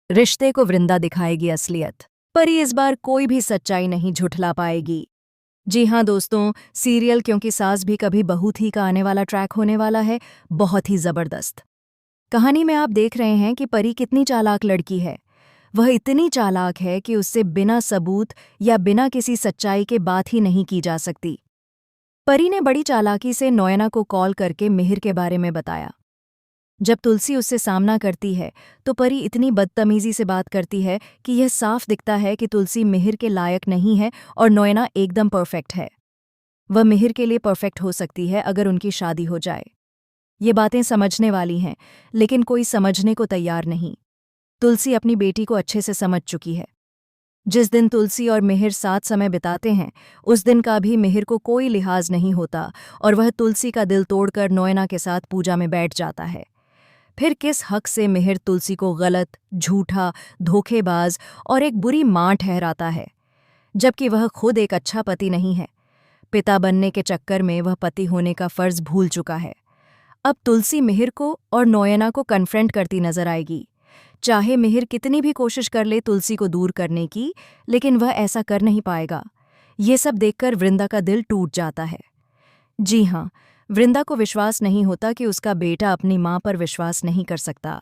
रिश्ते को वृंदा दिखाएगी असलियत। परी इस बार कोई भी सच्चाई नहीं झुठला पाएगी। जी हाँ दोस्तों, सीरियल क्योंकि सास भी कभी बहू थी का आने वाला ट्रैक होने वाला है बहुत ही जबरदस्त। कहानी में आप देख रहे हैं कि परी कितनी चालाक लड़की है। वह इतनी चालाक है कि उससे बिना सबूत या बिना किसी सच्चाई के बात ही नहीं की जा सकती। परी ने बड़ी चालाकी से नोयना को कॉल करके मिहिर के बारे में बताया। जब तुलसी उससे सामना करती है तो परी इतनी बदतमीजी से बात करती है कि यह साफ दिखता है कि तुलसी मिहिर के लायक नहीं है और नोयना एकदम परफेक्ट है। वह मिहिर के लिए परफेक्ट हो सकती है अगर उनकी शादी हो जाए। ये बातें समझने वाली हैं, लेकिन कोई समझने को तैयार नहीं। तुलसी अपनी बेटी को अच्छे से समझ चुकी है। जिस दिन तुलसी और मिहिर साथ समय बिताते हैं उस दिन का भी मिहिर को कोई लिहाज नहीं होता और वह तुलसी का दिल तोड़कर नोयना के साथ पूजा में बैठ जाता है। फिर किस हक से मिहिर तुलसी को गलत, झूठा, धोखेबाज और एक बुरी मां ठहराता है, जबकि वह खुद एक अच्छा पति नहीं है। पिता बनने के चक्कर में वह पति होने का फर्ज भूल चुका है। अब तुलसी मिहिर को और नोयना को कन्फ्रंट करती नजर आएगी। चाहे मिहिर कितनी भी कोशिश कर ले तुलसी को दूर करने की, लेकिन वह ऐसा कर नहीं पाएगा। ये सब देखकर वृंदा का दिल टूट जाता है। जी हाँ, वृंदा को विश्वास नहीं होता कि उसका बेटा अपनी मां पर विश्वास नहीं कर सकता।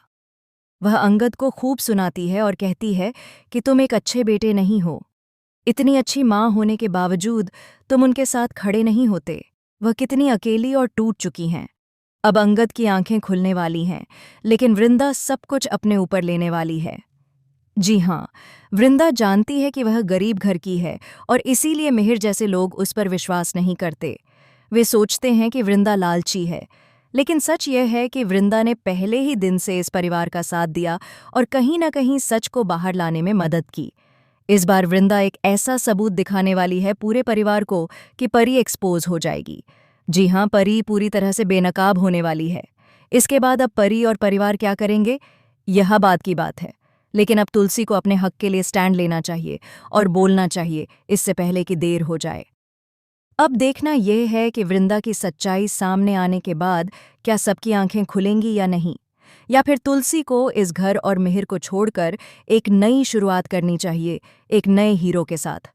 वह अंगद को खूब सुनाती है और कहती है कि तुम एक अच्छे बेटे नहीं हो। इतनी अच्छी मां होने के बावजूद तुम उनके साथ खड़े नहीं होते। वह कितनी अकेली और टूट चुकी हैं। अब अंगद की आंखें खुलने वाली हैं, लेकिन वृंदा सब कुछ अपने ऊपर लेने वाली है। जी हाँ, वृंदा जानती है कि वह गरीब घर की है और इसीलिए मिहिर जैसे लोग उस पर विश्वास नहीं करते। वे सोचते हैं कि वृंदा लालची है, लेकिन सच यह है कि वृंदा ने पहले ही दिन से इस परिवार का साथ दिया और कहीं न कहीं सच को बाहर लाने में मदद की। इस बार वृंदा एक ऐसा सबूत दिखाने वाली है पूरे परिवार को कि परी एक्सपोज हो जाएगी। जी हाँ, परी पूरी तरह से बेनकाब होने वाली है। इसके बाद अब परी और परिवार क्या करेंगे, यह बात की बात है। लेकिन अब तुलसी को अपने हक के लिए स्टैंड लेना चाहिए और बोलना चाहिए, इससे पहले कि देर हो जाए। अब देखना यह है कि वृंदा की सच्चाई सामने आने के बाद क्या सबकी आंखें खुलेंगी या नहीं, या फिर तुलसी को इस घर और मिहिर को छोड़कर एक नई शुरुआत करनी चाहिए, एक नए हीरो के साथ।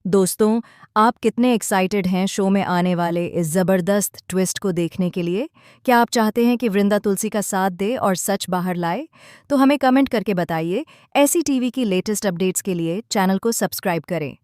दोस्तों, आप कितने एक्साइटेड हैं शो में आने वाले इस ज़बरदस्त ट्विस्ट को देखने के लिए? क्या आप चाहते हैं कि वृंदा तुलसी का साथ दे और सच बाहर लाए? तो हमें कमेंट करके बताइए। ऐसी टीवी की लेटेस्ट अपडेट्स के लिए चैनल को सब्सक्राइब करें।